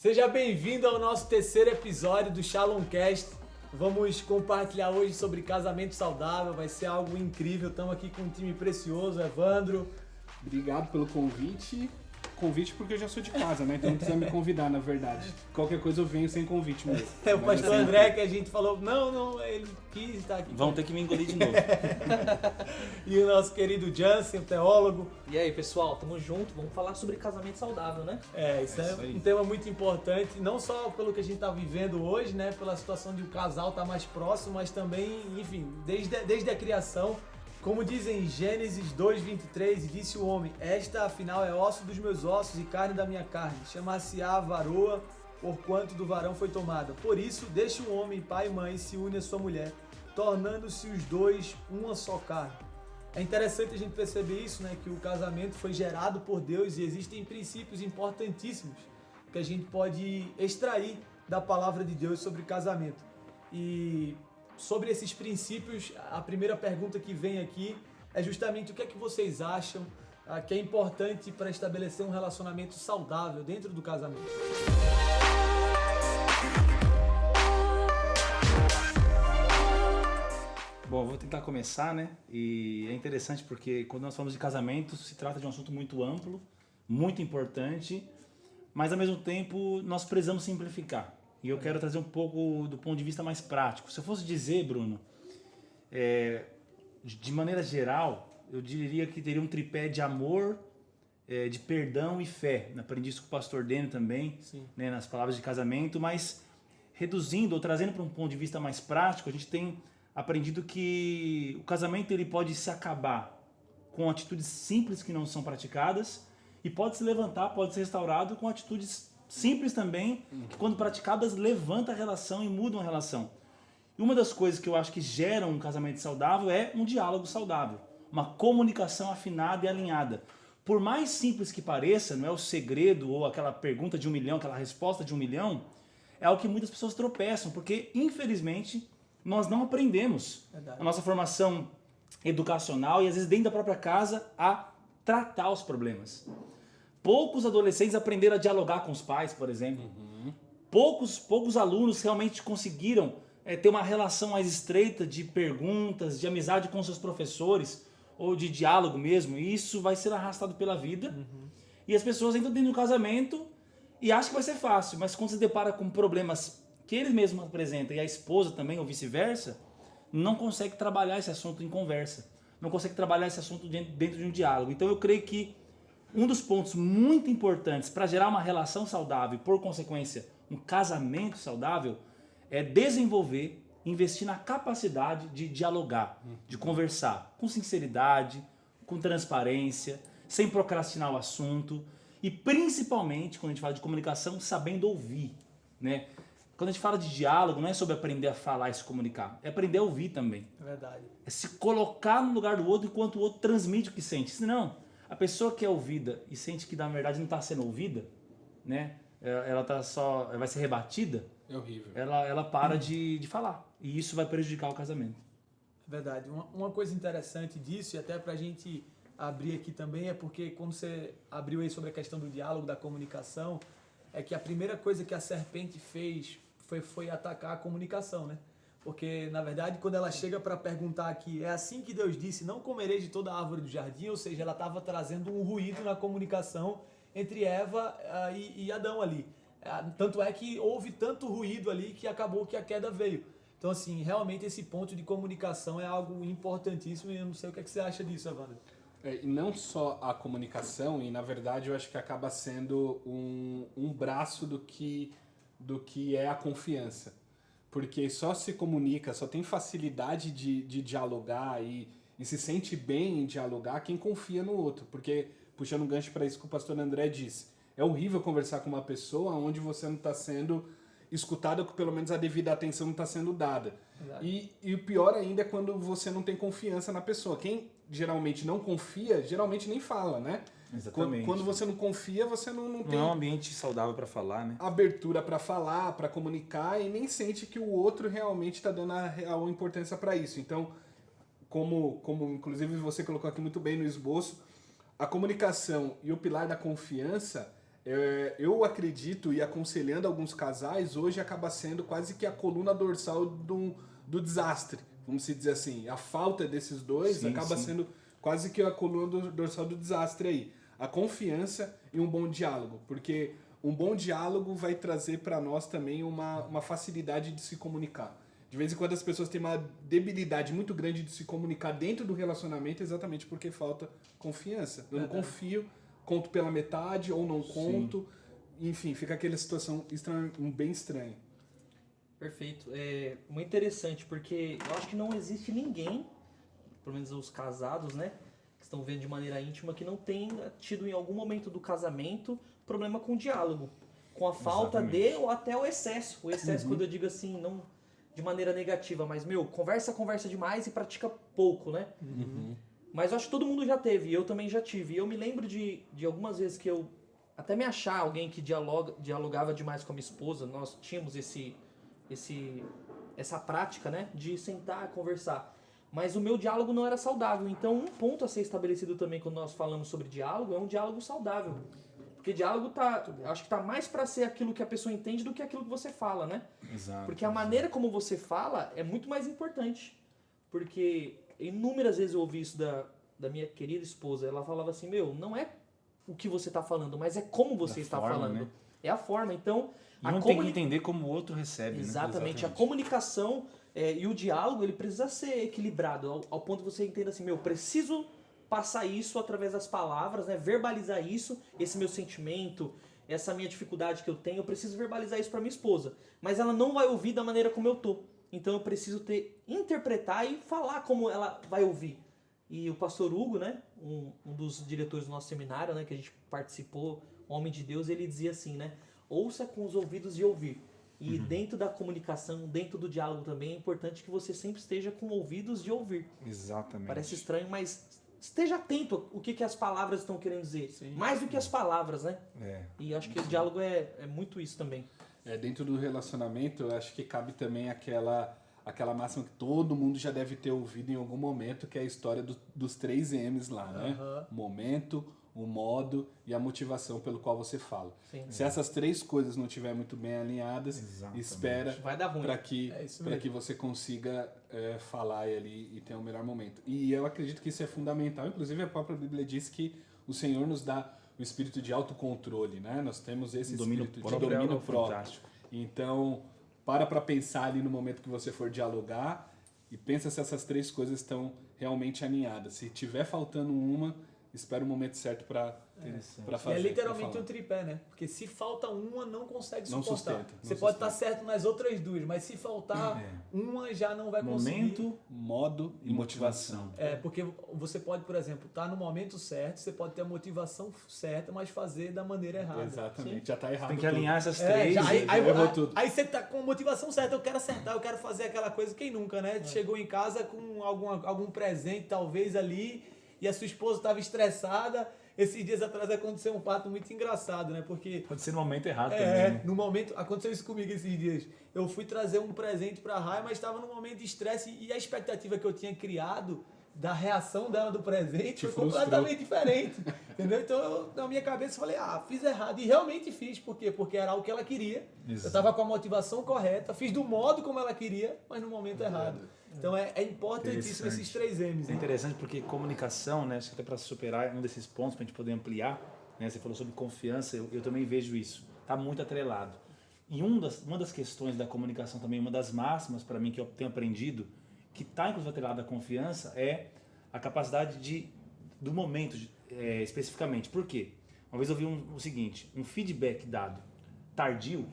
Seja bem-vindo ao nosso terceiro episódio do Shalomcast. Vamos compartilhar hoje sobre casamento saudável, vai ser algo incrível. Estamos aqui com um time precioso, Evandro. Obrigado pelo convite. Convite porque eu já sou de casa, né? Então não precisa me convidar, na verdade. Qualquer coisa eu venho sem convite mesmo. É o pastor André que a gente falou, não, ele quis estar aqui. Vão ter que me engolir de novo. E o nosso querido Jansen, o teólogo. E aí, pessoal, tamo junto, vamos falar sobre casamento saudável, né? Isso é aí. um tema muito importante, não só pelo que a gente está vivendo hoje, né? Pela situação de o casal estar mais próximo, mas também, enfim, desde a criação. Como dizem em Gênesis 2:23, e disse o homem, esta afinal é osso dos meus ossos e carne da minha carne, chamar-se-á varoa, porquanto do varão foi tomada. Por isso, deixa o homem, pai e mãe, e se une à sua mulher, tornando-se os dois uma só carne. É interessante a gente perceber isso, né? Que o casamento foi gerado por Deus e existem princípios importantíssimos que a gente pode extrair da palavra de Deus sobre casamento. E sobre esses princípios, a primeira pergunta que vem aqui é justamente o que é que vocês acham que é importante para estabelecer um relacionamento saudável dentro do casamento. Bom, vou tentar começar, né? E é interessante porque quando nós falamos de casamento, se trata de um assunto muito amplo, muito importante, mas ao mesmo tempo nós precisamos simplificar. E eu quero trazer um pouco do ponto de vista mais prático. Se eu fosse dizer, Bruno, de maneira geral, eu diria que teria um tripé de amor, de perdão e fé. Aprendi isso com o pastor Dênio também, né, nas palavras de casamento, mas reduzindo ou trazendo para um ponto de vista mais prático, a gente tem aprendido que o casamento ele pode se acabar com atitudes simples que não são praticadas e pode se levantar, pode ser restaurado com atitudes simples também, que quando praticadas levanta a relação e mudam a relação. E uma das coisas que eu acho que geram um casamento saudável é um diálogo saudável, uma comunicação afinada e alinhada. Por mais simples que pareça, não é o segredo ou aquela pergunta de 1 milhão, aquela resposta de 1 milhão, é algo que muitas pessoas tropeçam, porque infelizmente nós não aprendemos a nossa formação educacional e às vezes dentro da própria casa a tratar os problemas. Poucos adolescentes aprenderam a dialogar com os pais, por exemplo. Poucos alunos realmente conseguiram ter uma relação mais estreita de perguntas, de amizade com seus professores, ou de diálogo mesmo. E isso vai ser arrastado pela vida. E as pessoas entram dentro do casamento e acham que vai ser fácil, mas quando se depara com problemas que eles mesmos apresentam e a esposa também, ou vice-versa, não consegue trabalhar esse assunto em conversa. Não consegue trabalhar esse assunto dentro de um diálogo. Então eu creio que um dos pontos muito importantes para gerar uma relação saudável e, por consequência, um casamento saudável é desenvolver, investir na capacidade de dialogar, de conversar com sinceridade, com transparência, sem procrastinar o assunto e, principalmente, quando a gente fala de comunicação, sabendo ouvir, né? Quando a gente fala de diálogo, não é sobre aprender a falar e se comunicar, é aprender a ouvir também. É verdade. É se colocar no lugar do outro enquanto o outro transmite o que sente. Senão, a pessoa que é ouvida e sente que na verdade não está sendo ouvida, né? Ela tá só, vai ser rebatida. É horrível. Ela para de falar e isso vai prejudicar o casamento. É verdade. Uma coisa interessante disso, e até para a gente abrir aqui também, é porque quando você abriu aí sobre a questão do diálogo, da comunicação, é que a primeira coisa que a serpente fez foi atacar a comunicação, né? Porque, na verdade, quando ela chega para perguntar aqui, é assim que Deus disse, não comereis de toda a árvore do jardim, ou seja, ela estava trazendo um ruído na comunicação entre Eva e Adão ali. Tanto é que houve tanto ruído ali que acabou que a queda veio. Então, assim, realmente esse ponto de comunicação é algo importantíssimo e eu não sei o que você acha disso, Evandro. E não só a comunicação, e na verdade eu acho que acaba sendo um braço do que é a confiança. Porque só se comunica, só tem facilidade de dialogar e se sente bem em dialogar quem confia no outro. Porque, puxando um gancho para isso que o pastor André disse, é horrível conversar com uma pessoa onde você não está sendo escutado, ou que pelo menos a devida atenção não está sendo dada. E o pior ainda é quando você não tem confiança na pessoa. Quem geralmente não confia, geralmente nem fala, né? Exatamente. Quando você não confia, você não tem Não é um ambiente saudável para falar, né? abertura para falar, para comunicar e nem sente que o outro realmente está dando a real importância para isso. Então, como inclusive você colocou aqui muito bem no esboço, a comunicação e o pilar da confiança Eu acredito, e aconselhando alguns casais, hoje acaba sendo quase que a coluna dorsal do desastre, vamos dizer assim. A falta desses dois acaba sendo quase que a coluna dorsal do desastre aí. A confiança e um bom diálogo, porque um bom diálogo vai trazer para nós também uma facilidade de se comunicar. De vez em quando as pessoas têm uma debilidade muito grande de se comunicar dentro do relacionamento exatamente porque falta confiança. Eu não confio, conto pela metade ou não conto. Enfim, fica aquela situação bem estranha. Perfeito. É muito interessante, porque eu acho que não existe ninguém, pelo menos os casados, né, que estão vendo de maneira íntima, que não tenha tido em algum momento do casamento problema com o diálogo. Com a falta de ou até o excesso. O excesso, quando eu digo assim, não de maneira negativa, mas, conversa demais e pratica pouco, né? Mas eu acho que todo mundo já teve, e eu também já tive. E eu me lembro de algumas vezes que eu até me achar alguém que dialogava demais com a minha esposa. Nós tínhamos essa prática, né, de sentar, conversar. Mas o meu diálogo não era saudável. Então, um ponto a ser estabelecido também quando nós falamos sobre diálogo é um diálogo saudável. Porque diálogo acho que tá mais para ser aquilo que a pessoa entende do que aquilo que você fala, né? Exato. Porque a maneira como você fala é muito mais importante. Porque inúmeras vezes eu ouvi isso da minha querida esposa. Ela falava assim, não é o que você tá falando, mas é como você está falando. Né? É a forma. Então, tem que entender como o outro recebe. Exatamente. A comunicação e o diálogo, ele precisa ser equilibrado. Ao ponto de você entender assim, preciso passar isso através das palavras, né? Verbalizar isso, esse meu sentimento, essa minha dificuldade que eu tenho, eu preciso verbalizar isso para minha esposa. Mas ela não vai ouvir da maneira como eu tô. Então eu preciso interpretar e falar como ela vai ouvir. E o pastor Hugo, né? Um dos diretores do nosso seminário, né? Que a gente participou, homem de Deus, ele dizia assim, né? Ouça com os ouvidos de ouvir. E dentro da comunicação, dentro do diálogo também, é importante que você sempre esteja com ouvidos de ouvir. Exatamente. Parece estranho, mas esteja atento ao que as palavras estão querendo dizer. Sim. Mais do que as palavras, né? E acho que o diálogo é muito isso também. Dentro do relacionamento, eu acho que cabe também aquela máxima que todo mundo já deve ter ouvido em algum momento, que é a história dos 3 M's lá, né? Momento, o modo e a motivação pelo qual você fala. Sim. Se essas 3 coisas não estiverem muito bem alinhadas, espera para que você consiga falar ali e ter um melhor momento. E eu acredito que isso é fundamental. Inclusive, a própria Bíblia diz que o Senhor nos dá o espírito de autocontrole, né? Nós temos esse espírito de domínio próprio. Então, para pensar ali no momento que você for dialogar e pensa se essas 3 coisas estão realmente alinhadas. Se tiver faltando uma, espera o momento certo para fazer. É literalmente um tripé, né? Porque se falta uma, não consegue suportar. Não sustenta. Você pode estar certo nas outras 2, mas se faltar uma, já não vai conseguir. Momento, modo e motivação. Porque você pode, por exemplo, estar no momento certo, você pode ter a motivação certa, mas fazer da maneira errada. Exatamente, já está errado. Tem que alinhar essas 3. Aí você tá com a motivação certa, eu quero acertar, eu quero fazer aquela coisa, quem nunca, né? Chegou em casa com algum presente, talvez ali, e a sua esposa estava estressada. Esses dias atrás aconteceu um fato muito engraçado, né? Porque pode ser no momento errado também. Né? No momento, aconteceu isso comigo esses dias. Eu fui trazer um presente pra Rai, mas estava num momento de estresse e a expectativa que eu tinha criado da reação dela do presente foi completamente diferente. Entendeu? Então, na minha cabeça, eu falei, fiz errado. E realmente fiz. Por quê? Porque era o que ela queria. Exato. Eu estava com a motivação correta, fiz do modo como ela queria, mas no momento errado. Então é importantíssimo esses 3 M's. É interessante porque comunicação, né, acho que até para superar um desses pontos, para a gente poder ampliar, né, você falou sobre confiança, eu também vejo isso. Está muito atrelado. E uma das questões da comunicação também, uma das máximas para mim que eu tenho aprendido, que está inclusive atrelada à confiança, é a capacidade do momento especificamente. Por quê? Uma vez eu vi o seguinte, um feedback dado tardio,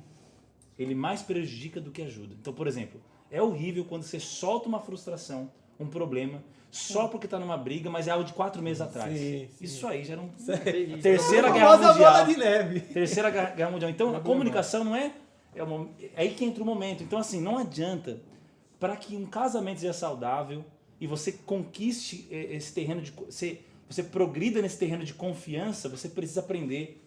ele mais prejudica do que ajuda. Então, por exemplo, é horrível quando você solta uma frustração, um problema, só porque está numa briga, mas é algo de 4 meses atrás. Sim. Isso aí já era terceira guerra mundial. De neve. Terceira guerra mundial. Então, a comunicação não é aí que entra o momento. Então, assim, não adianta, para que um casamento seja saudável e você conquiste esse terreno você progrida nesse terreno de confiança, você precisa aprender.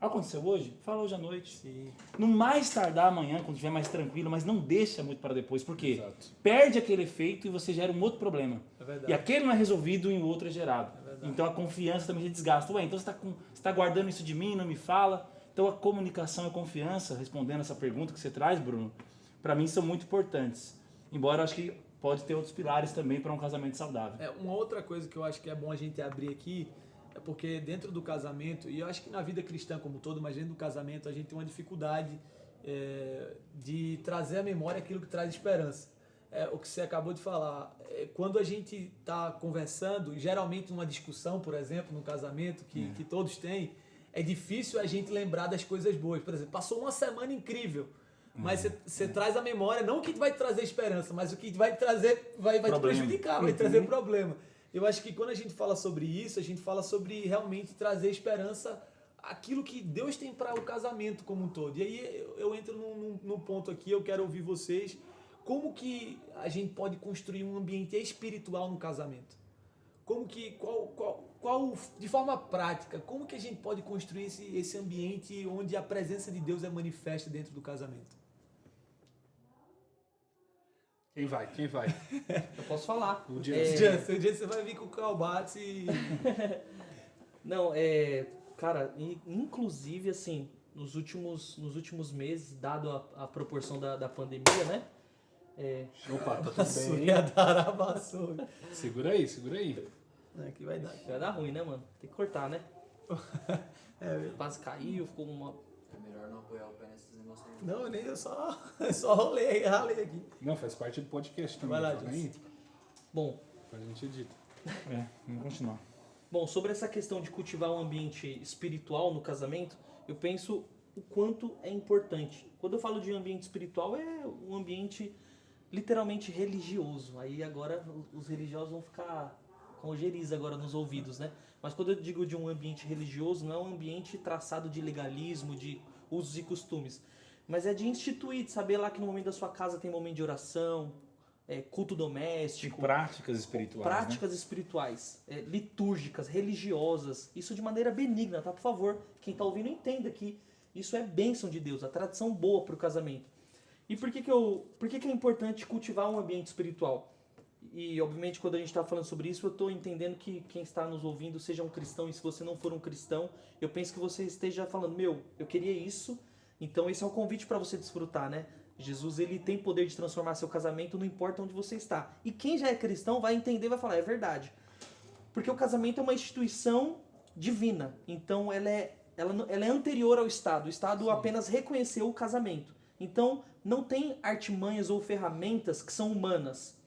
Aconteceu hoje? Fala hoje à noite. Sim. No mais tardar amanhã, quando estiver mais tranquilo, mas não deixa muito para depois, porque perde aquele efeito e você gera um outro problema. E aquele não é resolvido e o outro é gerado. Então a confiança também se desgasta. Então você está guardando isso de mim, não me fala. Então a comunicação e a confiança, respondendo essa pergunta que você traz, Bruno, para mim são muito importantes. Embora eu acho que pode ter outros pilares também para um casamento saudável. Uma outra coisa que eu acho que é bom a gente abrir aqui é porque dentro do casamento, e eu acho que na vida cristã como um todo, mas dentro do casamento a gente tem uma dificuldade de trazer à memória aquilo que traz esperança. O que você acabou de falar. Quando a gente está conversando, geralmente numa discussão, por exemplo, no casamento, que todos têm, é difícil a gente lembrar das coisas boas. Por exemplo, passou uma semana incrível, mas você traz à memória, não o que vai trazer esperança, mas o que vai trazer, vai te prejudicar, vai trazer problema. Eu acho que quando a gente fala sobre isso, a gente fala sobre realmente trazer esperança, aquilo que Deus tem para o casamento como um todo. E aí eu entro num ponto aqui, eu quero ouvir vocês, como que a gente pode construir um ambiente espiritual no casamento? De forma prática, como que a gente pode construir esse ambiente onde a presença de Deus é manifesta dentro do casamento? Quem vai? Eu posso falar. Um dia você vai vir com o Calbates e... Não, cara, inclusive, assim, nos últimos meses, dado a proporção da pandemia, né? Opa, tá tudo bem. Segura aí. Que vai dar. Vai dar ruim, né, mano? Tem que cortar, né? Quase caiu, ficou uma... É melhor não apoiar o pé nesses negócios aí. Não, nem eu só ralei aqui. Não, faz parte do podcast também. Vai lá, aí. Bom. A gente edita. Vamos continuar. Bom, sobre essa questão de cultivar um ambiente espiritual no casamento, eu penso o quanto é importante. Quando eu falo de ambiente espiritual, é um ambiente literalmente religioso. Aí agora os religiosos vão ficar com ojeriza agora nos ouvidos, né? Mas quando eu digo de um ambiente religioso, não é um ambiente traçado de legalismo, de usos e costumes, mas é de instituir, de saber lá que no momento da sua casa tem momento de oração, culto doméstico. E práticas espirituais. Práticas espirituais, litúrgicas, religiosas. Isso de maneira benigna, tá? Por favor, quem está ouvindo entenda que isso é bênção de Deus, a tradição boa para o casamento. E por que é importante cultivar um ambiente espiritual? E, obviamente, quando a gente está falando sobre isso, eu estou entendendo que quem está nos ouvindo seja um cristão, e se você não for um cristão, eu penso que você esteja falando, eu queria isso, então esse é um convite para você desfrutar, né? Jesus, ele tem poder de transformar seu casamento, não importa onde você está. E quem já é cristão vai entender, vai falar, é verdade. Porque o casamento é uma instituição divina, então ela é anterior ao Estado. O Estado apenas reconheceu o casamento. Então, não tem artimanhas ou ferramentas que são humanas.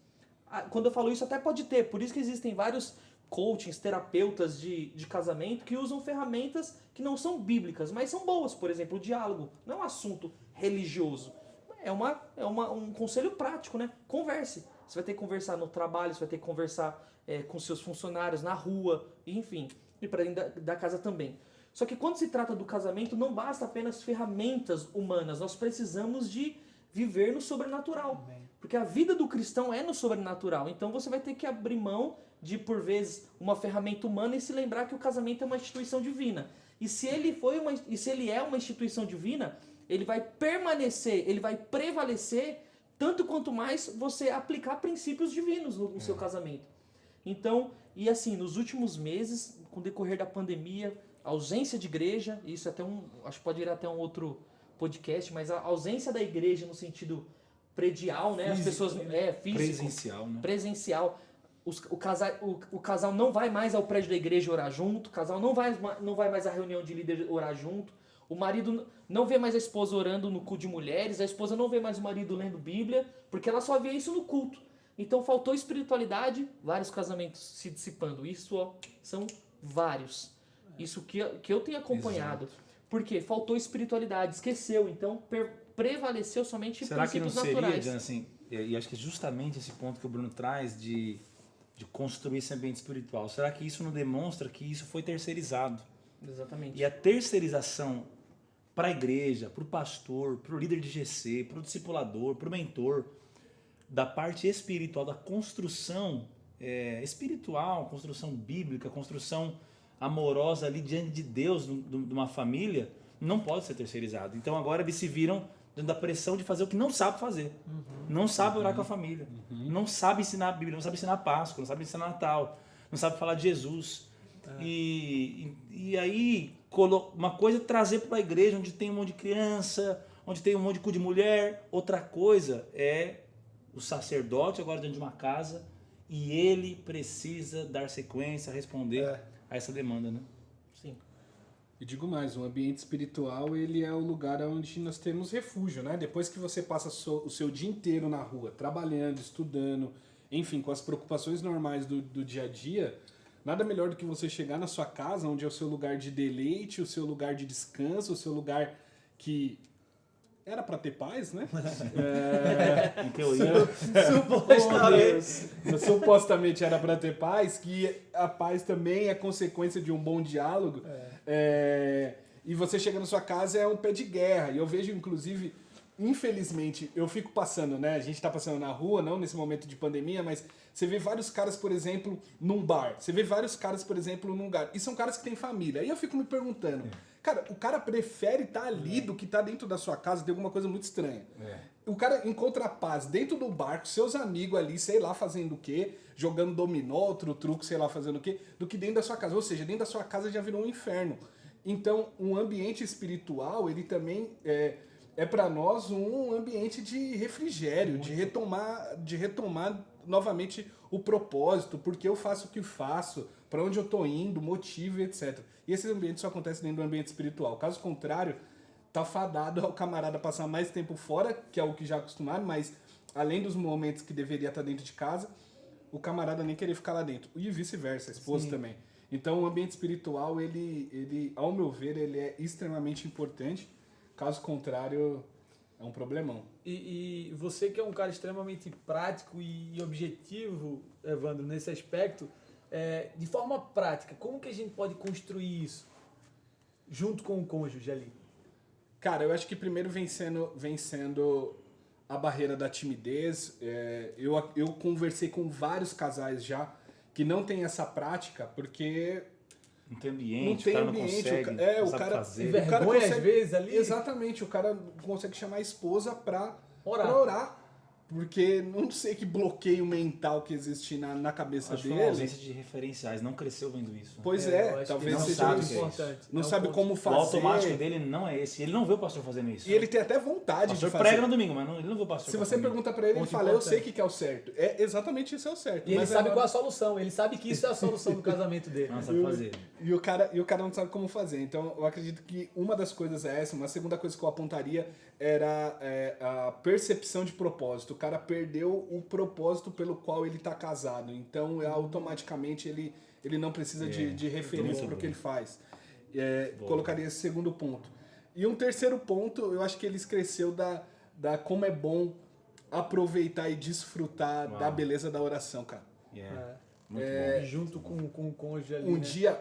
Quando eu falo isso, até pode ter. Por isso que existem vários coachings, terapeutas de casamento que usam ferramentas que não são bíblicas, mas são boas. Por exemplo, o diálogo. Não é um assunto religioso. É um conselho prático, né? Converse. Você vai ter que conversar no trabalho, você vai ter que conversar com seus funcionários, na rua, enfim. E para dentro da casa também. Só que quando se trata do casamento, não basta apenas ferramentas humanas. Nós precisamos de viver no sobrenatural. Porque a vida do cristão é no sobrenatural. Então você vai ter que abrir mão de, por vezes, uma ferramenta humana e se lembrar que o casamento é uma instituição divina. E se ele é uma instituição divina, ele vai permanecer, ele vai prevalecer, tanto quanto mais você aplicar princípios divinos no seu casamento. Então, e assim, nos últimos meses, com o decorrer da pandemia, a ausência de igreja, isso até acho que pode ir até um outro podcast, mas a ausência da igreja no sentido predial, né? As pessoas físico, presencial, né? Presencial. O casal não vai mais ao prédio da igreja orar junto, o casal não vai mais à reunião de líder orar junto, o marido não vê mais a esposa orando no culto de mulheres, a esposa não vê mais o marido lendo Bíblia, porque ela só vê isso no culto. Então faltou espiritualidade, vários casamentos se dissipando. Isso são vários. Isso que eu tenho acompanhado. Exato. Porque faltou espiritualidade, esqueceu, então prevaleceu somente princípios naturais. Será que não seria, assim, e acho que é justamente esse ponto que o Bruno traz de construir esse ambiente espiritual, será que isso não demonstra que isso foi terceirizado? Exatamente. E a terceirização para a igreja, para o pastor, para o líder de GC, para o discipulador, para o mentor, da parte espiritual, da construção espiritual, construção bíblica, construção amorosa ali diante de Deus, de uma família, não pode ser terceirizado. Então agora eles se viram dentro da pressão de fazer o que não sabe fazer. Não sabe orar com a família. Não sabe ensinar a Bíblia, não sabe ensinar a Páscoa, não sabe ensinar Natal, não sabe falar de Jesus. E aí uma coisa é trazer para a igreja onde tem um monte de criança, onde tem um monte de mulher. Outra coisa é o sacerdote agora dentro de uma casa e ele precisa dar sequência, responder a essa demanda, né? Sim. E digo mais, o ambiente espiritual, ele é o lugar onde nós temos refúgio, né? Depois que você passa o seu dia inteiro na rua, trabalhando, estudando, enfim, com as preocupações normais do dia a dia, nada melhor do que você chegar na sua casa, onde é o seu lugar de deleite, o seu lugar de descanso, o seu lugar que era para ter paz, né? Em teoria. Supostamente era para ter paz, que a paz também é consequência de um bom diálogo. E você chega na sua casa, é um pé de guerra. E eu vejo, inclusive, infelizmente, eu fico passando, né? A gente tá passando na rua, não nesse momento de pandemia, mas você vê vários caras, por exemplo, num bar. Você vê vários caras, por exemplo, num lugar. E são caras que têm família. Aí eu fico me perguntando, cara, o cara prefere estar ali do que estar dentro da sua casa, tem alguma coisa muito estranha. O cara encontra a paz dentro do bar, com seus amigos ali, sei lá, fazendo o quê, jogando dominó, outro truque, sei lá, fazendo o quê, do que dentro da sua casa. Ou seja, dentro da sua casa já virou um inferno. Então, um ambiente espiritual, ele também é para nós um ambiente de refrigério, de retomar novamente o propósito, porque eu faço o que faço, para onde eu tô indo, motivo, etc. E esse ambiente só acontece dentro do ambiente espiritual. Caso contrário, tá fadado ao camarada passar mais tempo fora, que é o que já é acostumado, mas além dos momentos que deveria estar dentro de casa, o camarada nem querer ficar lá dentro. E vice-versa, a esposa também. Então o ambiente espiritual, ele, ao meu ver, ele é extremamente importante. Caso contrário, é um problemão. E você que é um cara extremamente prático e objetivo, Evandro, nesse aspecto, de forma prática, como que a gente pode construir isso junto com o cônjuge ali? Cara, eu acho que primeiro vencendo a barreira da timidez. Eu conversei com vários casais já que não tem essa prática porque... Não tem ambiente, não tem o cara ambiente, não consegue, o cara fazer. Vergonha, o cara consegue, às vezes, ali. Exatamente, o cara consegue chamar a esposa pra Orar. orar. Porque não sei que bloqueio mental que existe na cabeça Acho que dele. foi uma ausência de referenciais, não cresceu vendo isso. Pois eu acho que talvez não seja sabe isso. o que é importante. Não É um sabe ponto. como O fazer. automático dele não é esse. Ele não vê o pastor fazendo isso. E ele tem até O vontade pastor de fazer. prega no domingo, mas ele não vê o pastor. Se você fazendo. pergunta pra ele, ele Ponto fala, eu importante. sei o que é o certo. É exatamente isso é o certo. E ele mas sabe é- qual é a solução, ele sabe que isso é a solução do casamento dele. Não sabe fazer. E o cara não sabe como fazer. Então, eu acredito que uma das coisas é essa. Uma segunda coisa que eu apontaria era a percepção de propósito. O cara perdeu o propósito pelo qual ele está casado. Então, automaticamente, ele não precisa de referência para o que ele faz. Colocaria esse segundo ponto. E um terceiro ponto, eu acho que ele esqueceu da como é bom aproveitar e desfrutar da beleza da oração, cara. Muito bom. Junto com o cônjuge ali, Um né? dia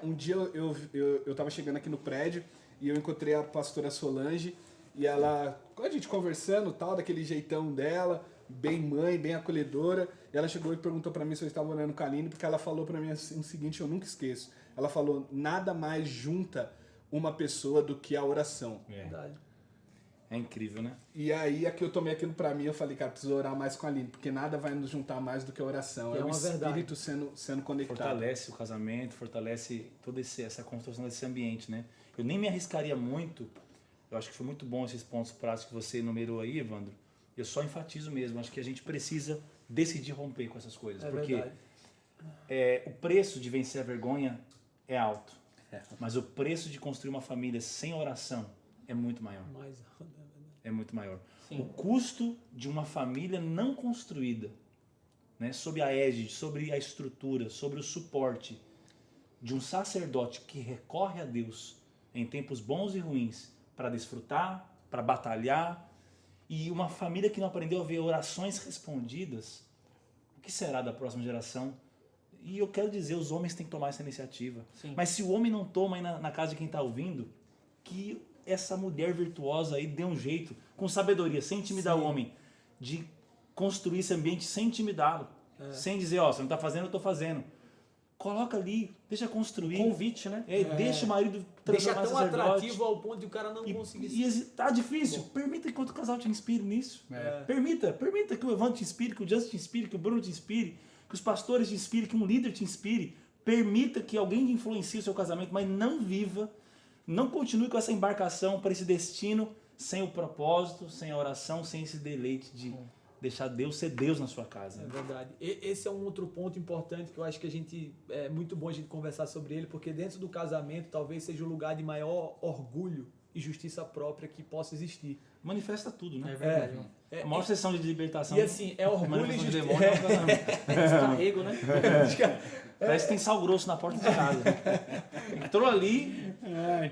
eu tava chegando aqui no prédio e eu encontrei a pastora Solange e ela, com a gente conversando, tal, daquele jeitão dela, bem mãe, bem acolhedora, e ela chegou e perguntou pra mim se eu estava orando com a Aline, porque ela falou pra mim assim, o seguinte, eu nunca esqueço. Ela falou, nada mais junta uma pessoa do que a oração. Verdade. É incrível, né? E aí, aqui eu tomei aquilo pra mim, eu falei, cara, preciso orar mais com a Aline, porque nada vai nos juntar mais do que a oração. Que é o uma Espírito sendo conectado. Fortalece o casamento, fortalece toda essa construção desse ambiente, né? Eu nem me arriscaria muito, eu acho que foi muito bom esses pontos práticos que você enumerou aí, Evandro. Eu só enfatizo mesmo, acho que a gente precisa decidir romper com essas coisas, porque Verdade. o preço de vencer a vergonha é alto, mas o preço de construir uma família sem oração é muito maior. É muito maior. Sim. O custo de uma família não construída, né, sob a égide, sobre a estrutura, sobre o suporte de um sacerdote que recorre a Deus em tempos bons e ruins para desfrutar, para batalhar, e uma família que não aprendeu a ver orações respondidas, o que será da próxima geração? E eu quero dizer, os homens têm que tomar essa iniciativa. Sim. Mas se o homem não toma aí na casa de quem está ouvindo, que essa mulher virtuosa aí dê um jeito, com sabedoria, sem intimidar o homem, de construir esse ambiente sem intimidá-lo. Sem dizer, ó, você não está fazendo, eu estou fazendo. Coloca ali, deixa construir. Convite, né? Deixa o marido Deixa transformar tão sacerdote. atrativo ao ponto de o cara não conseguir... E tá difícil. Permita que outro casal te inspire nisso. Permita que o Evandro te inspire, que o Justin te inspire, que o Bruno te inspire, que os pastores te inspirem, que um líder te inspire. Permita que alguém influencie o seu casamento, mas não viva não continue com essa embarcação para esse destino sem o propósito, sem a oração, sem esse deleite de deixar Deus ser Deus na sua casa. É verdade. Esse é um outro ponto importante que eu acho que é muito bom a gente conversar sobre ele, porque dentro do casamento talvez seja o lugar de maior orgulho e justiça própria que possa existir. Manifesta tudo, né? É verdade. A maior sessão de libertação. E assim, é orgulho e de justiça. demônio é um casamento. Descarrego, né? Parece que tem sal grosso na porta de casa. Entrou ali,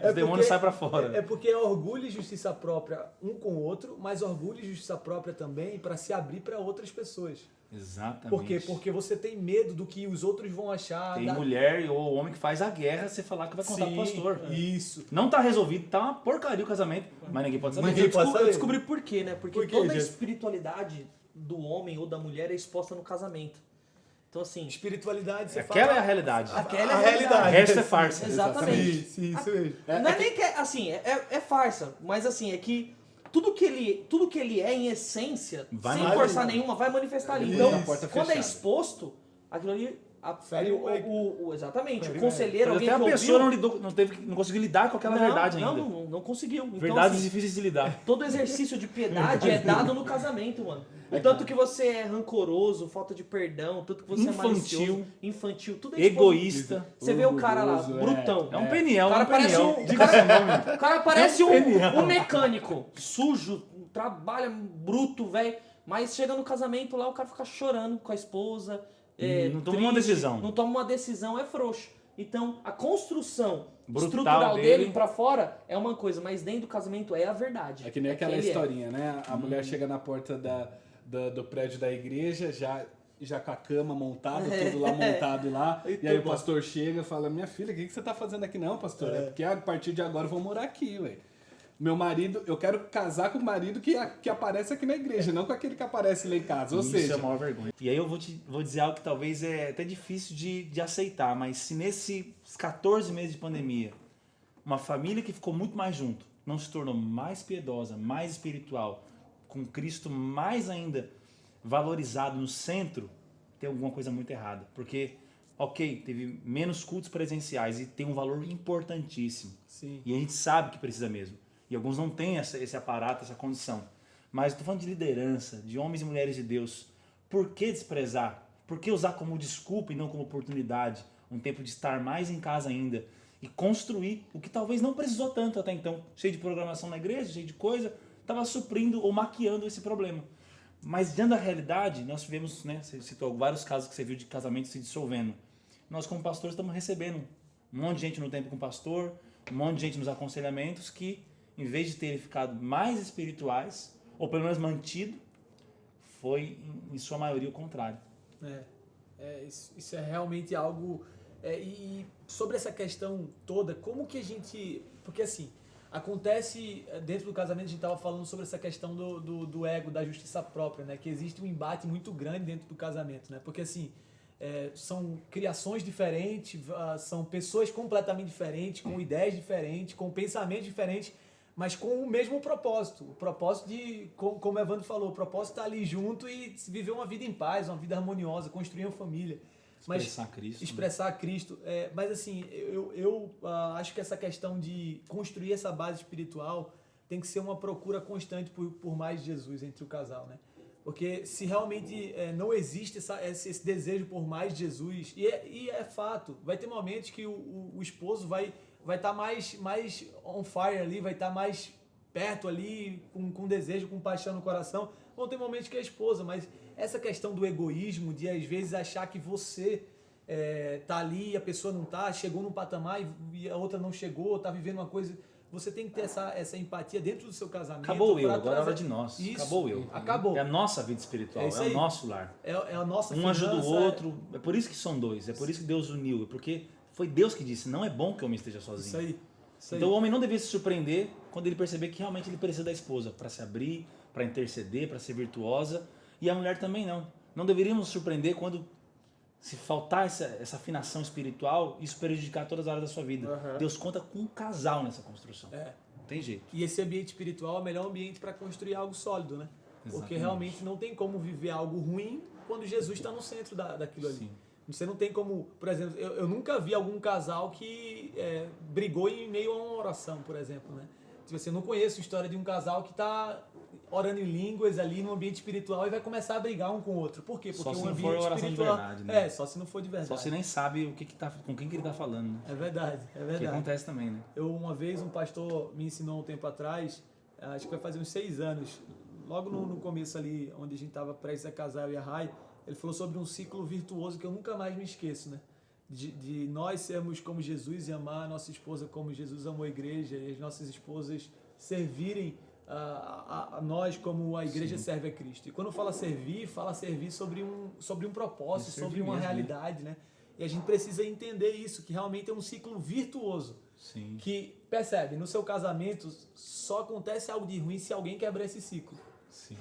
os demônios saem pra fora. É porque é orgulho e justiça própria um com o outro, mas orgulho e justiça própria também para se abrir para outras pessoas. Exatamente. Por quê? Porque você tem medo do que os outros vão achar. Tem mulher ou homem que faz a guerra, você falar que vai contar pro pastor. Isso. Não tá resolvido, tá uma porcaria o casamento, mas ninguém pode saber. Eu descobri por quê, né? Porque Por quê, toda a gente? espiritualidade do homem ou da mulher é exposta no casamento. Então, assim, Espiritualidade, você Aquela fala. é a realidade. aquela é a a realidade. O resto é farsa. Exatamente. Isso mesmo. Não é nem que é, assim, é farsa, mas assim, é que tudo que ele é em essência, Vai sem ali. força nenhuma, vai manifestar ali. Isso. Então, A porta quando é fechada. exposto, aquilo ali Fere exatamente, Fere o conselheiro, Mas alguém até que a pessoa ouviu, não conseguiu lidar com aquela verdade ainda. não conseguiu. Então, Verdades assim, difíceis de lidar. todo exercício de piedade é dado no casamento, mano. O tanto que você é rancoroso, falta de perdão, tanto que você é malicioso, infantil, tudo é exposto. Egoísta. Você vê o cara lá, Orgulhoso, brutão. É um peniel, O cara um peniel. parece o cara parece peniel. um mecânico, sujo, trabalha bruto, velho. Mas chega no casamento lá, o cara fica chorando com a esposa. Não toma uma decisão. Não toma uma decisão, é frouxo. Então, a construção Brutal estrutural dele. dele pra fora é uma coisa, mas dentro do casamento é a verdade. É que nem aquela ele historinha, né? A mulher chega na porta do prédio da igreja, já com a cama montada, tudo lá montado lá. Muito E aí o bom. pastor chega e fala, minha filha, o que você tá fazendo aqui? Não, pastor, é porque a partir de agora eu vou morar aqui, ué. Meu marido, eu quero casar com o marido que aparece aqui na igreja, não com aquele que aparece lá em casa. Ou Isso seja, é a maior vergonha. E aí eu vou dizer algo que talvez é até difícil de aceitar, mas se nesses 14 meses de pandemia, uma família que ficou muito mais junto, não se tornou mais piedosa, mais espiritual, com Cristo mais ainda valorizado no centro, tem alguma coisa muito errada. Porque, ok, teve menos cultos presenciais e tem um valor importantíssimo. Sim. E a gente sabe que precisa mesmo. E alguns não têm esse aparato, essa condição. Mas estou falando de liderança, de homens e mulheres de Deus. Por que desprezar? Por que usar como desculpa e não como oportunidade? Um tempo de estar mais em casa ainda e construir o que talvez não precisou tanto até então. Cheio de programação na igreja, cheio de coisa, estava suprindo ou maquiando esse problema. Mas diante da realidade, nós tivemos, né, você citou vários casos que você viu de casamento se dissolvendo. Nós como pastores estamos recebendo um monte de gente no tempo com o pastor, um monte de gente nos aconselhamentos que, em vez de terem ficado mais espirituais, ou pelo menos mantido, foi, em sua maioria, o contrário. Isso é realmente algo... e sobre essa questão toda, como que a gente... Porque assim, acontece dentro do casamento, a gente estava falando sobre essa questão do ego, da justiça própria, né? Que existe um embate muito grande dentro do casamento, né? Porque assim, são criações diferentes, são pessoas completamente diferentes, com ideias diferentes, com pensamentos diferentes, mas com o mesmo propósito. O propósito de, como o Evandro falou, o propósito de estar ali junto e viver uma vida em paz, uma vida harmoniosa, construir uma família. Expressar Cristo. Expressar Cristo. Mas assim, eu acho que essa questão de construir essa base espiritual tem que ser uma procura constante por mais de Jesus entre o casal, né? Porque se realmente não existe esse desejo por mais de Jesus, e é fato, vai ter momentos que o esposo vai estar mais on fire ali, vai estar mais perto ali, com desejo, com paixão no coração. Vão ter momentos que é a esposa, mas essa questão do egoísmo, de às vezes achar que você tá ali e a pessoa não tá, chegou num patamar e a outra não chegou, tá vivendo uma coisa... Você tem que ter essa empatia dentro do seu casamento. Acabou o eu, agora é hora de nós. Isso, acabou o eu. acabou. É a nossa vida espiritual, é o nosso lar. É a nossa Um ajuda o finança, outro. É por isso que são dois, é por isso que Deus uniu. É porque foi Deus que disse, não é bom que o homem esteja sozinho. Isso aí. Então o homem não devia se surpreender quando ele perceber que realmente ele precisa da esposa para se abrir, para interceder, para ser virtuosa. E a mulher também não. Não deveríamos nos surpreender quando se faltar essa afinação espiritual, isso prejudicar todas as áreas da sua vida. Uhum. Deus conta com um casal nessa construção. Não tem jeito. E esse ambiente espiritual é o melhor ambiente para construir algo sólido, né? Porque Exatamente. realmente não tem como viver algo ruim quando Jesus está no centro daquilo ali. Sim. Você não tem como, por exemplo, eu nunca vi algum casal que brigou em meio a uma oração, por exemplo, né? Tipo assim, eu não conheço a história de um casal que está orando em línguas ali no ambiente espiritual e vai começar a brigar um com o outro. Por quê? Porque Só se um não ambiente for oração de espiritual... verdade, né? só se não for de verdade. Só você nem sabe com quem que ele tá falando, né? É verdade, é Que verdade. acontece também, né? Uma vez, um pastor me ensinou um tempo atrás, acho que vai fazer uns 6 anos, logo no começo ali, onde a gente estava prestes a casar, eu e a Rai, ele falou sobre um ciclo virtuoso que eu nunca mais me esqueço, né? De nós sermos como Jesus e amar a nossa esposa como Jesus amou a igreja, e as nossas esposas servirem a nós como a igreja serve a Cristo. E quando fala servir sobre um propósito, sobre uma realidade, né? E a gente precisa entender isso, que realmente é um ciclo virtuoso. Sim. Que, percebe, no seu casamento só acontece algo de ruim se alguém quebrar esse ciclo. Sim.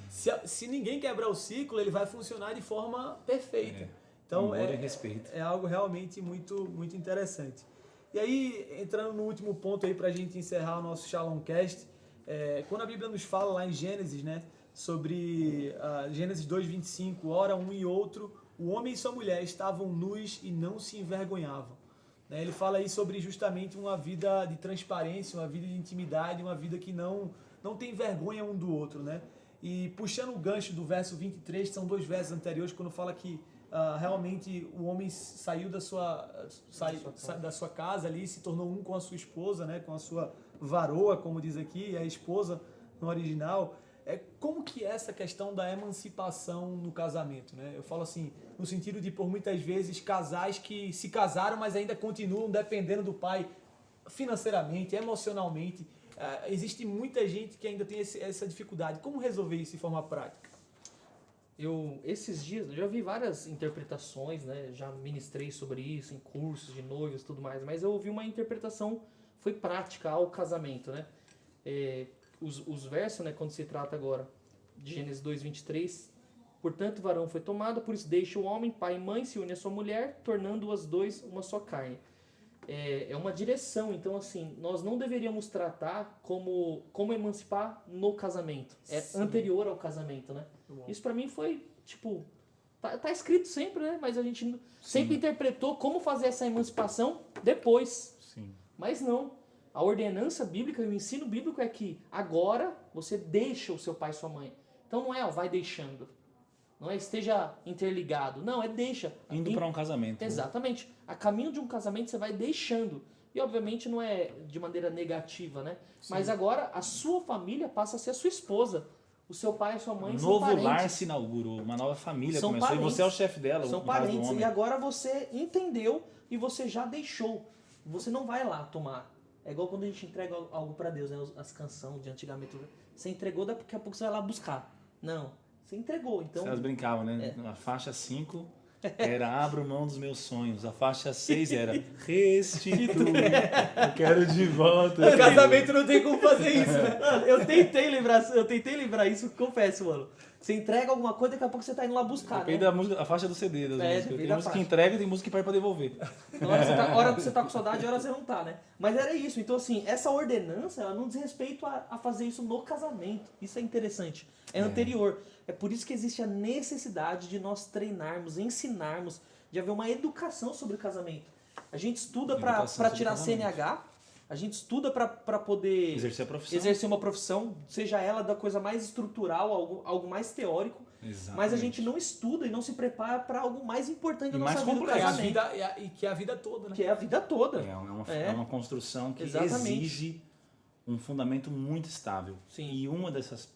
Se ninguém quebrar o ciclo, ele vai funcionar de forma perfeita. Então, amor e respeito. É algo realmente muito, muito interessante. E aí, entrando no último ponto aí para a gente encerrar o nosso Shalomcast, quando a Bíblia nos fala lá em Gênesis, né, sobre Gênesis 2:25, ora um e outro, o homem e sua mulher estavam nus e não se envergonhavam. Ele fala aí sobre justamente uma vida de transparência, uma vida de intimidade, uma vida que não tem vergonha um do outro, né? E puxando o gancho do verso 23, são 2 versos anteriores, quando fala que realmente o homem saiu da sua casa ali, se tornou um com a sua esposa, né? Com a sua varoa, como diz aqui, a esposa no original. Como que é essa questão da emancipação no casamento, né? Eu falo assim, no sentido de, por muitas vezes, casais que se casaram, mas ainda continuam dependendo do pai financeiramente, emocionalmente. Existe muita gente que ainda tem essa dificuldade. Como resolver isso de forma prática? Esses dias, eu já vi várias interpretações, né? Já ministrei sobre isso em cursos de noivos e tudo mais, mas eu ouvi uma interpretação, foi prática ao casamento, né? Os versos, né, quando se trata agora de Gênesis 2:23, portanto o varão foi tomado, por isso deixa o homem, pai e mãe, se une à sua mulher, tornando as dois uma só carne. É uma direção, então assim, nós não deveríamos tratar como emancipar no casamento, anterior ao casamento, né? Isso pra mim foi, tipo, tá escrito sempre, né? Mas a gente sempre interpretou como fazer essa emancipação depois. Sim. Mas não. A ordenança bíblica e o ensino bíblico é que agora você deixa o seu pai e sua mãe. Então não é vai deixando. Não é esteja interligado. Não, deixa. Indo para um casamento. Exatamente. Né? A caminho de um casamento você vai deixando. E obviamente não é de maneira negativa, né? Sim. Mas agora a sua família passa a ser a sua esposa. O seu pai e a sua mãe são parentes. Um novo lar se inaugurou. Uma nova família são começou. Parentes. E você é o chefe dela. São parentes. E agora você entendeu e você já deixou. Você não vai lá tomar. É igual quando a gente entrega algo pra Deus, né? As canções de antigamente. Você entregou, daqui a pouco você vai lá buscar. Não, você entregou, então... Elas brincavam, né? A faixa 5 era abro mão dos meus sonhos. A faixa 6 era restitui. Eu quero de volta. O casamento não tem como fazer isso, né? Mano, eu tentei lembrar isso, confesso, mano. Você entrega alguma coisa, daqui a pouco você tá indo lá buscar, depende da música, a faixa do CD das músicas. Tem música que entrega e tem música que pede pra devolver. Hora você tá com saudade, hora você não tá, né? Mas era isso. Então, assim, essa ordenança, ela não diz respeito a fazer isso no casamento. Isso é interessante. É anterior. É por isso que existe a necessidade de nós treinarmos, ensinarmos, de haver uma educação sobre o casamento. A gente estuda pra tirar CNH, a gente estuda para poder exercer uma profissão, seja ela da coisa mais estrutural, algo mais teórico. Exatamente. Mas a gente não estuda e não se prepara para algo mais importante da nossa vida, o casamento. Que é a vida toda, né? Que é a vida toda. É uma construção que exige um fundamento muito estável. Sim. E uma das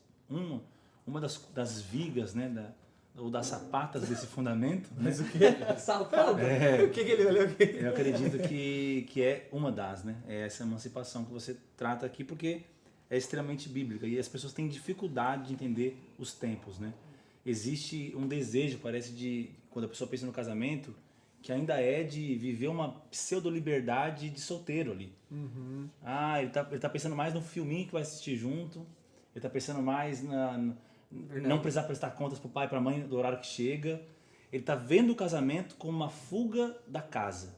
vigas, né, ou das sapatas desse fundamento. Mas o que? Sapata. O que ele olhou aqui? Eu acredito que é uma das, né? É essa emancipação que você trata aqui, porque é extremamente bíblica e as pessoas têm dificuldade de entender os tempos, né? Existe um desejo, parece, quando a pessoa pensa no casamento, que ainda é de viver uma pseudo-liberdade de solteiro ali. Uhum. Ele tá pensando mais no filminho que vai assistir junto, ele tá pensando mais não precisar prestar contas pro pai e pra mãe do horário que chega. Ele tá vendo o casamento como uma fuga da casa,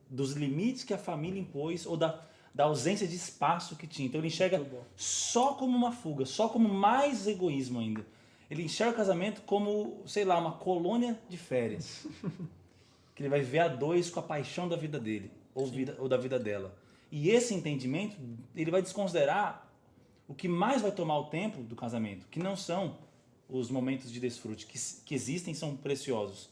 dos limites que a família impôs ou da ausência de espaço que tinha. Então ele enxerga só como uma fuga, só como mais egoísmo ainda. Ele enxerga o casamento como, sei lá, uma colônia de férias. que ele vai viver a dois com a paixão da vida dele, ou da vida dela. E esse entendimento, ele vai desconsiderar o que mais vai tomar o tempo do casamento, que não são os momentos de desfrute, que existem, são preciosos,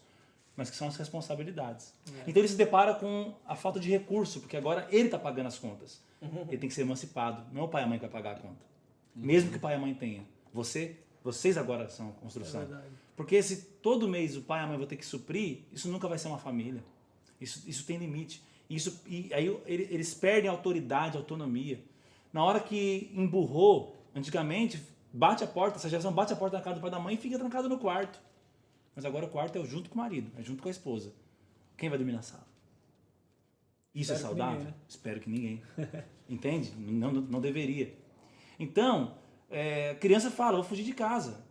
mas que são as responsabilidades. Então ele se depara com a falta de recurso, porque agora ele está pagando as contas. Ele tem que ser emancipado, não é o pai e a mãe que vai pagar a conta. Mesmo que o pai e a mãe tenham. Vocês agora são a construção. Porque se todo mês o pai e a mãe vão ter que suprir, isso nunca vai ser uma família. Isso tem limite. E aí eles perdem autoridade, autonomia. Na hora que emburrou, antigamente, bate a porta, essa geração bate a porta da casa do pai e da mãe e fica trancado no quarto. Mas agora o quarto é junto com o marido, é junto com a esposa. Quem vai dormir na sala? Isso é saudável? Ninguém, né? Espero que ninguém. Entende? Não deveria. Então, a criança fala, vou fugir de casa.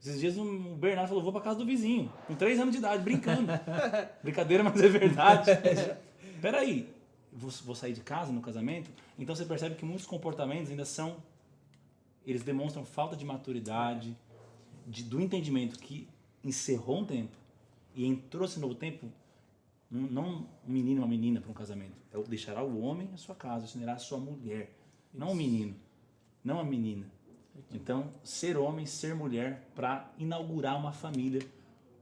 Esses dias o Bernardo falou, vou para casa do vizinho, com 3 anos de idade, brincando. Brincadeira, mas é verdade. Peraí, vou sair de casa no casamento? Então você percebe que muitos comportamentos ainda eles demonstram falta de maturidade, do entendimento que encerrou um tempo e entrou esse novo tempo, não um menino e uma menina para um casamento. Deixará o homem a sua casa, ensinará a sua mulher, não o menino, não a menina. Então, ser homem, ser mulher, para inaugurar uma família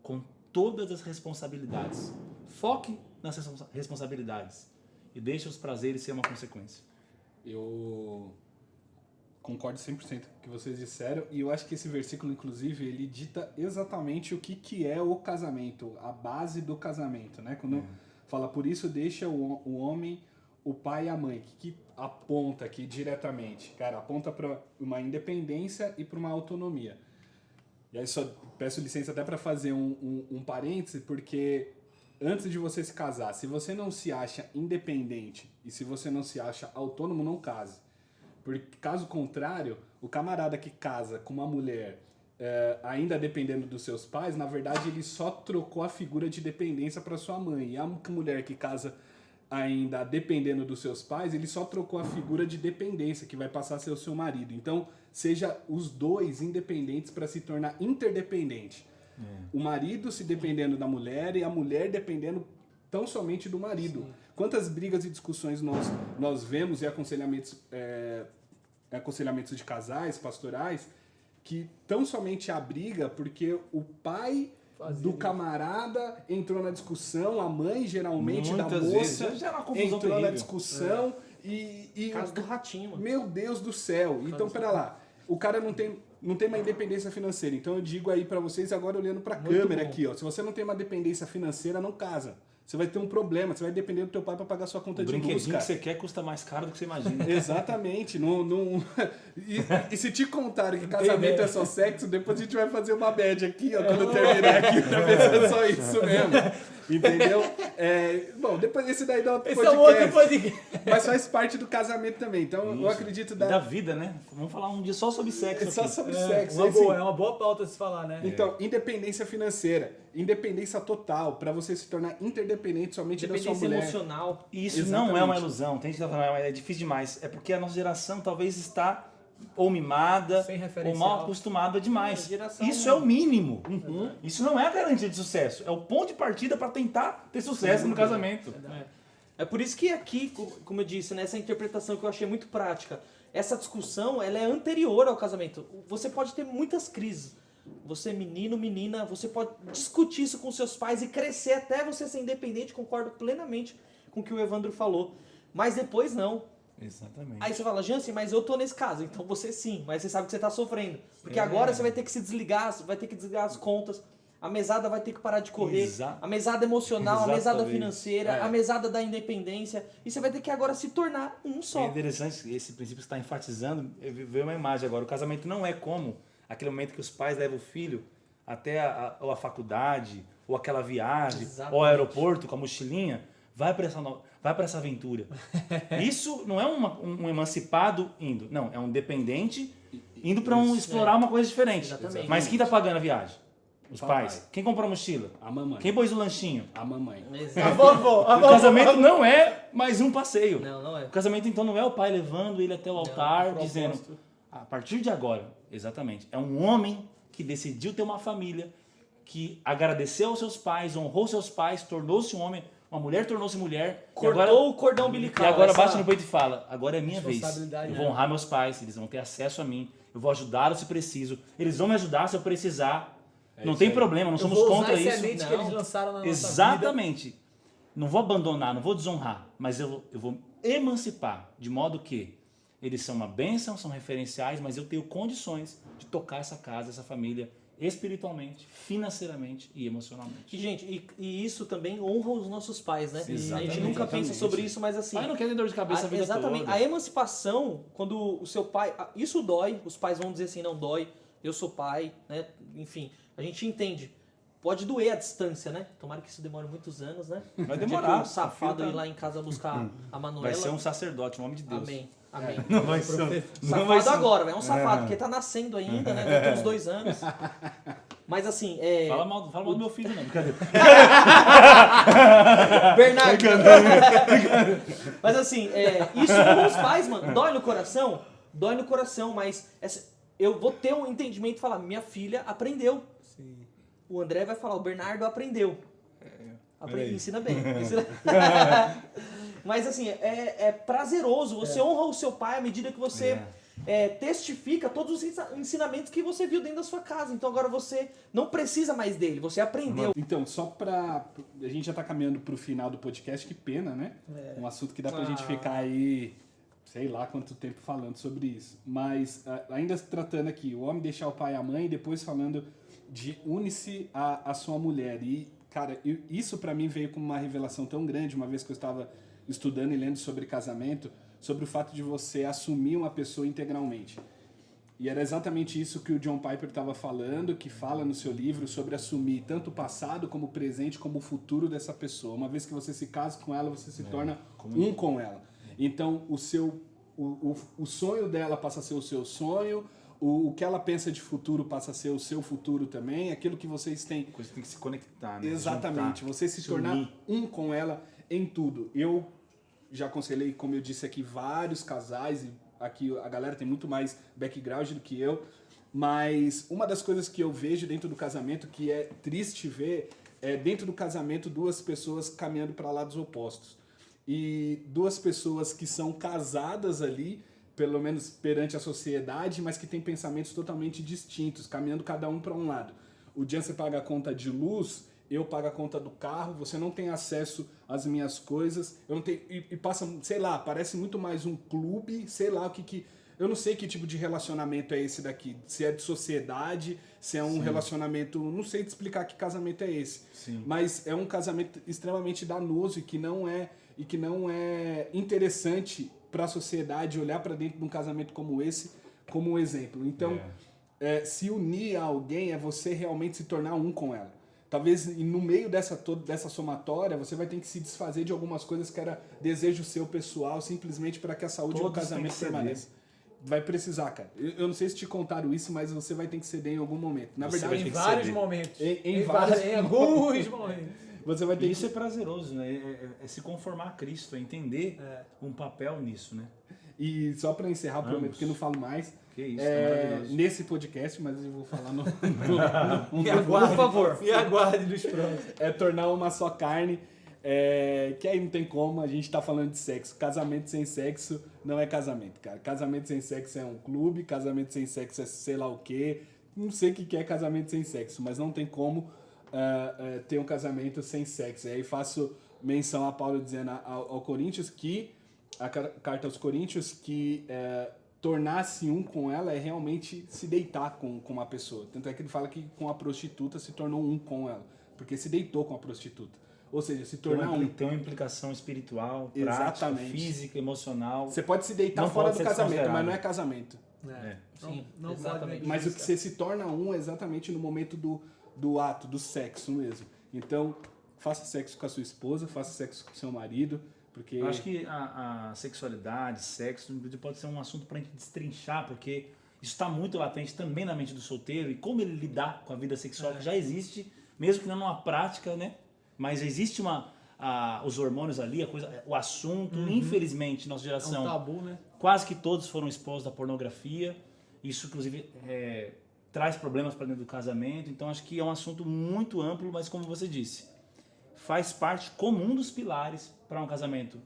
com todas as responsabilidades. Foque nas responsabilidades e deixe os prazeres ser uma consequência. Eu concordo 100% com o que vocês disseram, e eu acho que esse versículo, inclusive, ele dita exatamente o que é o casamento, a base do casamento, né? Quando fala, por isso deixa o homem, o pai e a mãe, que aponta aqui diretamente, cara, aponta para uma independência e para uma autonomia. E aí só peço licença até para fazer um parêntese, porque antes de você se casar, se você não se acha independente e se você não se acha autônomo, não case. Porque, caso contrário, o camarada que casa com uma mulher ainda dependendo dos seus pais, na verdade ele só trocou a figura de dependência para sua mãe. E a mulher que casa ainda dependendo dos seus pais, ele só trocou a figura de dependência, que vai passar a ser o seu marido. Então, seja os dois independentes para se tornar interdependente. O marido se dependendo da mulher e a mulher dependendo tão somente do marido. Sim. Quantas brigas e discussões nós vemos e aconselhamentos de casais, pastorais, que tão somente há briga porque o pai do camarada entrou na discussão, a mãe geralmente muitas da moça vezes. Já era uma confusão entrou terrível. na discussão e Caso do ratinho, mano. meu Deus do céu. Então, pera lá. O cara não tem uma independência financeira. Então eu digo aí pra vocês agora olhando pra câmera aqui, ó. Se você não tem uma dependência financeira, não casa. Você vai ter um problema, você vai depender do teu pai pra pagar sua conta de luz, cara. O brinquedinho que você quer custa mais caro do que você imagina. Exatamente. E se te contaram que casamento é só sexo, depois a gente vai fazer uma média aqui, ó, quando terminar aqui, pra ver se é só isso mesmo. Entendeu? Bom, depois esse daí dá outro Esse é um outro podcast. Mas faz parte do casamento também. Então eu acredito da vida, né? Vamos falar um dia só sobre sexo. Só sobre sexo. É uma boa pauta a se falar, né? Então, independência financeira, independência total, pra você se tornar interdependente somente da sua mulher. Emocional. E isso Exatamente. não é uma ilusão. Tem gente que tá falando, é difícil demais. É porque a nossa geração talvez está ou mimada, sem ou referencial, mal acostumada demais. Geração, Isso é o mínimo. Isso não é a garantia de sucesso. É o ponto de partida para tentar ter sucesso no casamento. É por isso que aqui, como eu disse, nessa interpretação que eu achei muito prática, essa discussão ela é anterior ao casamento. Você pode ter muitas crises. Você, menino, menina, você pode discutir isso com seus pais e crescer até você ser independente. Concordo plenamente com o que o Evandro falou. Mas depois não. Exatamente. Aí você fala, Jansen, mas eu tô nesse caso. Então você sim, mas você sabe que você tá sofrendo. Porque agora você vai ter que se desligar, vai ter que desligar as contas. A mesada vai ter que parar de correr. A mesada emocional, a mesada financeira, a mesada da independência. E você vai ter que agora se tornar um só. É interessante, esse princípio está enfatizando. Veio uma imagem agora. O casamento não é como aquele momento que os pais levam o filho até a faculdade, ou aquela viagem, ou ao aeroporto com a mochilinha. Vai para essa aventura. Isso não é um emancipado indo. Não, é um dependente indo para explorar uma coisa diferente. Exatamente. Mas quem está pagando a viagem? Os Papai. pais. Quem comprou a mochila? A mamãe. Quem pôs o lanchinho? A mamãe. A vovó. O casamento não é mais um passeio. Não é. O casamento, então, não é o pai levando ele até o altar, dizendo, a partir de agora, exatamente, é um homem que decidiu ter uma família, que agradeceu aos seus pais, honrou seus pais, tornou-se um homem, uma mulher tornou-se mulher. Cortou o cordão umbilical. E agora essa bate no peito e fala, agora é minha vez. responsabilidade, Eu né? vou honrar meus pais, eles vão ter acesso a mim. Eu vou ajudá-los se preciso. Eles vão me ajudar se eu precisar. Não isso tem aí. problema, não Eu somos vou contra usar a isso. semente que eles lançaram na nossa vida. Exatamente. Não vou abandonar, não vou desonrar, mas eu vou emancipar, de modo que eles são uma bênção, são referenciais, mas eu tenho condições de tocar essa casa, essa família, espiritualmente, financeiramente e emocionalmente. E, gente, e isso também honra os nossos pais, né? Sim, A gente exatamente, nunca pensa exatamente. sobre isso, mas assim... Pai não quer ter dor de cabeça a vida exatamente. toda. A emancipação, quando o seu pai... Isso dói, os pais vão dizer assim, não dói, eu sou pai, né? Enfim, a gente entende. Pode doer a distância, né? Tomara que isso demore muitos anos, né? Vai O dia demorar. que o safado ir lá em casa buscar a Manuela. Vai ser um sacerdote, em nome de Deus. Amém. Amém. Não vai ser. Safado Não vai ser. agora, é um safado, porque tá nascendo ainda, né? Daqui uns 2 anos. Mas assim, Fala mal do meu filho, não. Brincadeira. Bernardo. Mas assim, isso com os pais, mano, dói no coração, mas eu vou ter um entendimento e falar, minha filha aprendeu. Sim. O André vai falar, o Bernardo aprendeu. Ensina bem. Mas assim, é prazeroso, você honra o seu pai à medida que você testifica todos os ensinamentos que você viu dentro da sua casa. Então agora você não precisa mais dele, você aprendeu. Então, só pra... A gente já tá caminhando pro final do podcast, que pena, né? Um assunto que dá pra gente ficar aí, sei lá quanto tempo falando sobre isso. Mas ainda se tratando aqui, o homem deixar o pai e a mãe, e depois falando de une-se a sua mulher. E, cara, isso pra mim veio como uma revelação tão grande, uma vez que eu estava estudando e lendo sobre casamento, sobre o fato de você assumir uma pessoa integralmente. E era exatamente isso que o John Piper estava falando, que fala no seu livro sobre assumir tanto o passado como o presente como o futuro dessa pessoa. Uma vez que você se casa com ela, você se torna um com ela. Então, o sonho dela passa a ser o seu sonho, o que ela pensa de futuro passa a ser o seu futuro também, aquilo que vocês têm... Coisa tem que se conectar, né? Exatamente, Juntar, você se tornar um com ela em tudo. Eu já aconselhei, como eu disse aqui, vários casais, e aqui a galera tem muito mais background do que eu, mas uma das coisas que eu vejo dentro do casamento, que é triste ver, é dentro do casamento 2 pessoas caminhando para lados opostos. E 2 pessoas que são casadas ali, pelo menos perante a sociedade, mas que têm pensamentos totalmente distintos, caminhando cada um para um lado. O dia você paga a conta de luz, eu pago a conta do carro, você não tem acesso às minhas coisas, eu não tenho, e passa, sei lá, parece muito mais um clube, sei lá o que eu não sei que tipo de relacionamento é esse daqui, se é de sociedade, se é um relacionamento, não sei te explicar que casamento é esse, mas é um casamento extremamente danoso e que não é interessante para a sociedade olhar para dentro de um casamento como esse como um exemplo. Então, se unir a alguém é você realmente se tornar um com ela. Talvez no meio dessa somatória você vai ter que se desfazer de algumas coisas que era desejo seu pessoal, simplesmente para que a saúde do casamento permaneça. Vai precisar, cara. Eu não sei se te contaram isso, mas você vai ter que ceder em algum momento. Na verdade, Em vários momentos. Em alguns momentos. Você vai ter Isso é prazeroso, né? É se conformar a Cristo, é entender um papel nisso, né? E só para encerrar, prometo que eu não falo mais. Que isso, é maravilhoso. Nesse podcast, mas eu vou falar no Por favor, me aguarde nos próximos. É tornar uma só carne, que aí não tem como, a gente tá falando de sexo. Casamento sem sexo não é casamento, cara. Casamento sem sexo é um clube, casamento sem sexo é sei lá o quê. Não sei o que é casamento sem sexo, mas não tem como ter um casamento sem sexo. E aí faço menção a Paulo dizendo ao Coríntios que, a carta aos Coríntios, que tornar-se um com ela é realmente se deitar com uma pessoa. Tanto é que ele fala que com a prostituta se tornou um com ela, porque se deitou com a prostituta. Ou seja, se tornar tem uma implicação espiritual, Exatamente. prática, física, emocional. Você pode se deitar Não fora pode do ser casamento, desconsiderado. mas não é casamento. Sim, Não exatamente. pode. Mas o que você se torna um é exatamente no momento do ato, do sexo mesmo. Então, faça sexo com a sua esposa, faça sexo com o seu marido, porque... Eu acho que a sexualidade, sexo, pode ser um assunto para a gente destrinchar, porque isso está muito latente também na mente do solteiro, e como ele lidar com a vida sexual que já existe, mesmo que não numa prática, né? Mas existe os hormônios ali, o assunto, infelizmente, nossa geração... É um tabu, né? Quase que todos foram expostos à pornografia. Isso, inclusive, traz problemas para dentro do casamento. Então acho que é um assunto muito amplo, mas como você disse, faz parte comum dos pilares para um casamento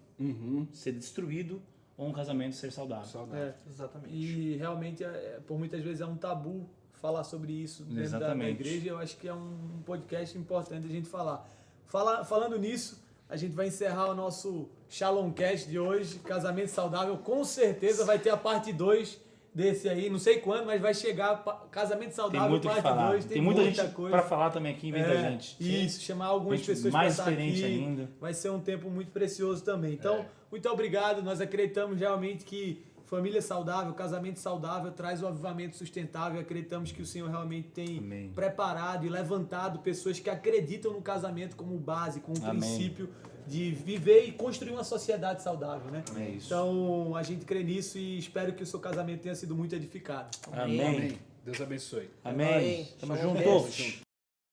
ser destruído ou um casamento ser saudável. Exatamente. E realmente, por muitas vezes, é um tabu falar sobre isso dentro da igreja. Eu acho que é um podcast importante a gente falar. Falando nisso, a gente vai encerrar o nosso Shalomcast de hoje, Casamento Saudável. Com certeza vai ter a parte 2 desse aí, não sei quando, mas vai chegar Casamento Saudável, tem muito parte que falar. 2. Tem muita gente para falar também aqui em vez da gente. Isso, chamar algumas gente pessoas mais para estar experiente aqui. ainda. Vai ser um tempo muito precioso também. Então, muito obrigado. Nós acreditamos realmente que família saudável, casamento saudável traz o avivamento sustentável. Acreditamos que o Senhor realmente tem preparado e levantado pessoas que acreditam no casamento como base, como princípio de viver e construir uma sociedade saudável, né? É isso. Então, a gente crê nisso e espero que o seu casamento tenha sido muito edificado. Amém. Deus abençoe. Amém. Tamo Shalom. junto.